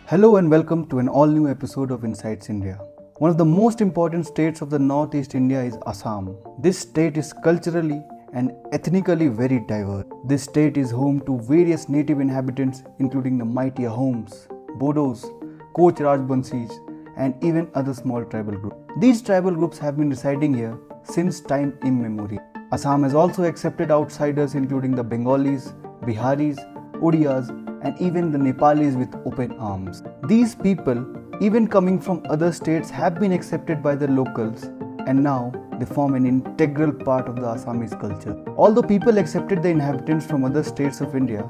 Hello and welcome to an all-new episode of Insights India. One of the most important states of the Northeast India is Assam. This state is culturally and ethnically very diverse. This state is home to various native inhabitants including the mighty Ahoms, Bodos, Koch Rajbansis and even other small tribal groups. These tribal groups have been residing here since time immemorial. Assam has also accepted outsiders including the Bengalis, Biharis, Odiyas and even the Nepalis with open arms. These people, even coming from other states, have been accepted by the locals and now they form an integral part of the Assamese culture. Although people accepted the inhabitants from other states of India,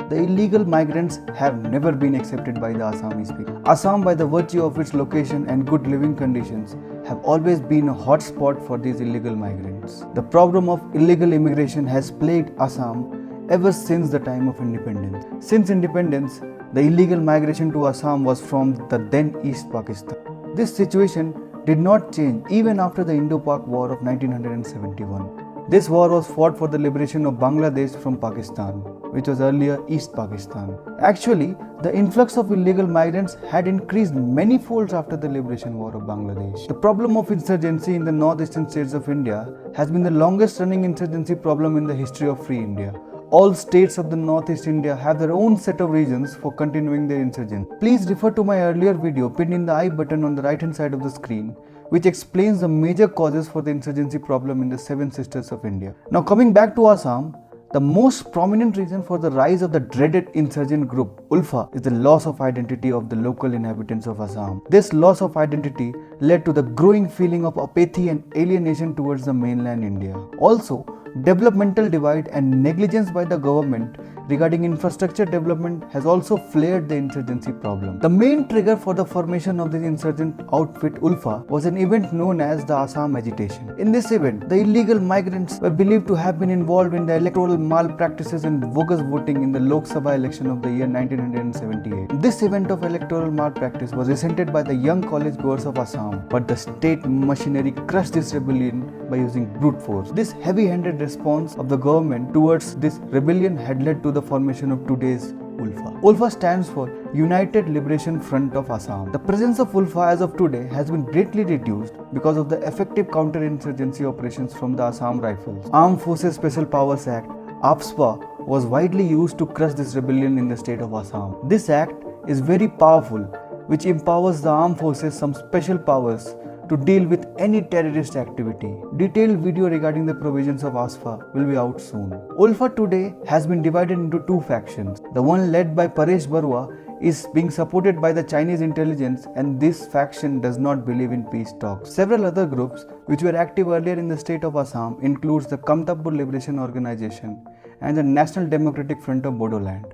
the illegal migrants have never been accepted by the Assamese people. Assam, by the virtue of its location and good living conditions, have always been a hot spot for these illegal migrants. The problem of illegal immigration has plagued Assam ever since the time of independence. Since independence, the illegal migration to Assam was from the then East Pakistan. This situation did not change even after the Indo-Pak War of 1971. This war was fought for the liberation of Bangladesh from Pakistan, which was earlier East Pakistan. Actually, the influx of illegal migrants had increased many folds after the liberation war of Bangladesh. The problem of insurgency in the northeastern states of India has been the longest running insurgency problem in the history of free India. All states of the Northeast India have their own set of reasons for continuing their insurgency. Please refer to my earlier video pinned in the I button on the right hand side of the screen, which explains the major causes for the insurgency problem in the Seven Sisters of India. Now coming back to Assam, the most prominent reason for the rise of the dreaded insurgent group ULFA is the loss of identity of the local inhabitants of Assam. This loss of identity led to the growing feeling of apathy and alienation towards the mainland India. Also, developmental divide and negligence by the government regarding infrastructure development has also flared the insurgency problem. The main trigger for the formation of the insurgent outfit ULFA was an event known as the Assam Agitation. In this event, the illegal migrants were believed to have been involved in the electoral malpractices and bogus voting in the Lok Sabha election of the year 1978. This event of electoral malpractice was resented by the young college goers of Assam, but the state machinery crushed this rebellion by using brute force. This heavy-handed response of the government towards this rebellion had led to the formation of today's ULFA. ULFA stands for United Liberation Front of Assam. The presence of ULFA as of today has been greatly reduced because of the effective counter-insurgency operations from the Assam Rifles. Armed Forces Special Powers Act (AFSPA) was widely used to crush this rebellion in the state of Assam. This act is very powerful, which empowers the armed forces some special powers to deal with any terrorist activity. Detailed video regarding the provisions of AFSPA will be out soon. ULFA today has been divided into two factions. The one led by Paresh Barua is being supported by the Chinese intelligence, and this faction does not believe in peace talks. Several other groups which were active earlier in the state of Assam includes the Kamtapur Liberation Organization and the National Democratic Front of Bodoland.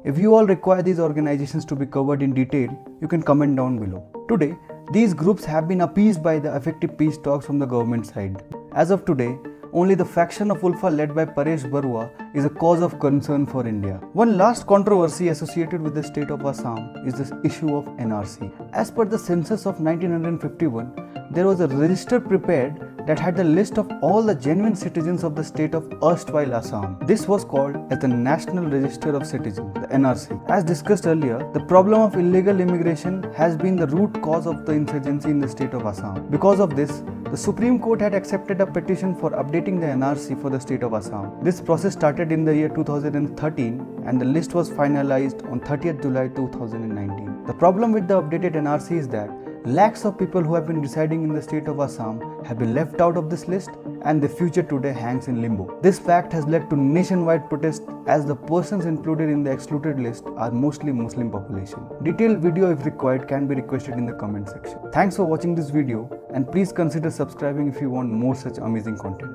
If you all require these organizations to be covered in detail, you can comment down below. Today, these groups have been appeased by the effective peace talks from the government side. As of today, only the faction of ULFA led by Paresh Barua is a cause of concern for India. One last controversy associated with the state of Assam is the issue of NRC. As per the census of 1951, there was a register prepared that had the list of all the genuine citizens of the state of erstwhile Assam. This was called as the National Register of Citizens, the NRC. As discussed earlier, the problem of illegal immigration has been the root cause of the insurgency in the state of Assam. Because of this, the Supreme Court had accepted a petition for updating the NRC for the state of Assam. This process started in the year 2013 and the list was finalized on 30th July 2019. The problem with the updated NRC is that lakhs of people who have been residing in the state of Assam have been left out of this list and their future today hangs in limbo. This fact has led to nationwide protests as the persons included in the excluded list are mostly Muslim population. Detailed video if required can be requested in the comment section. Thanks for watching this video and please consider subscribing if you want more such amazing content.